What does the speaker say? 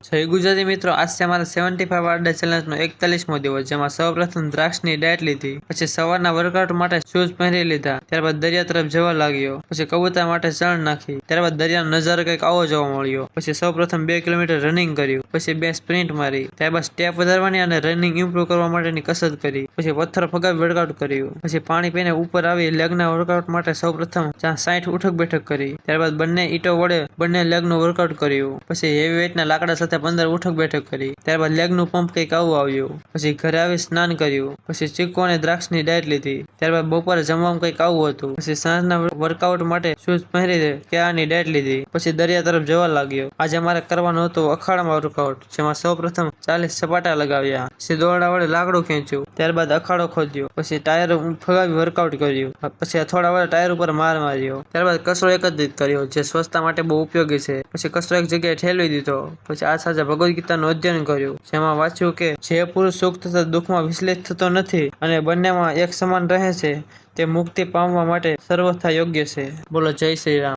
જય ગુજરાતી મિત્રો, આજ છે અમારા 75 આડા ચેલેન્જનો 41મો દિવસ, જેમાં સૌપ્રથમ દ્રાક્ષની ડાયટ લીધી, પછી સવારના વર્કઆઉટ માટે શૂઝ પહેરી લીધા, ત્યારબાદ દરિયા તરફ જવા લાગ્યો, પછી કબૂતર માટે ચણ નાખી, ત્યારબાદ દરિયાનો નજારો કંઈક આવો જોવા મળ્યો, પછી સૌપ્રથમ 2 કિલોમીટર રનિંગ કર્યું, પછી 2 સ્પ્રિન્ટ મારી, ત્યારબાદ સ્ટેપ વધારવાની અને રનિંગ ઇમ્પ્રૂવ કરવા માટેની કસરત કરી, પછી પથ્થર ફગાવી વર્કઆઉટ કર્યું, પછી પાણી પીને ઉપર આવી લેગના વર્કઆઉટ માટે સૌપ્રથમ 60 ઉઠક બેઠક કરી, ત્યારબાદ બંને ઈંટો વડે બંને લેગનું વર્કઆઉટ કર્યું, પછી હેવી વેઇટના લાકડા સાથે 15 ઉઠક બેઠક કરી, ત્યારબાદ લેગનું પંપ કંઈક આવું આવ્યું, પછી ઘરે આવી સ્નાન કર્યું, પછી ચીકુ અને દ્રાક્ષની ડાયટ લીધી, ત્યારબાદ બપોરે જમવામાં કંઈક આવું હતું, પછી સાંજના વર્કઆઉટ માટે શૂઝ પહેરી કેળાની ડાયટ લીધી, પછી દરિયા તરફ જવા લાગ્યો. આજે મારે કરવાનું હતું અખાડામાં વર્કઆઉટ, જેમાં સૌપ્રથમ 40 સપાટા લગાવ્યા, પછી દોરડા વડે લાકડું ખેંચ્યું, ત્યારબાદ અખાડો ખોદ્યો, પછી ટાયર ફગાવી વર્કઆઉટ કર્યું, પછી હથોડા વડે ટાયર ઉપર માર માર્યો, ત્યારબાદ કચરો એકત્રિત કર્યો, જે સ્વચ્છતા માટે બહુ ઉપયોગી છે, પછી કચરો એક જગ્યાએ ઠેલવી દીધો, પછી આ સાથે ભગવદ ગીતાનું અધ્યયન કર્યું, જેમાં વાંચ્યું કે જે પુરુષ સુખ તથા દુઃખમાં વિચલિત થતો નથી અને બંનેમાં એક સમાન રહે છે, તે મુક્તિ પામવા માટે સર્વથા યોગ્ય છે. બોલો જય શ્રી રામ.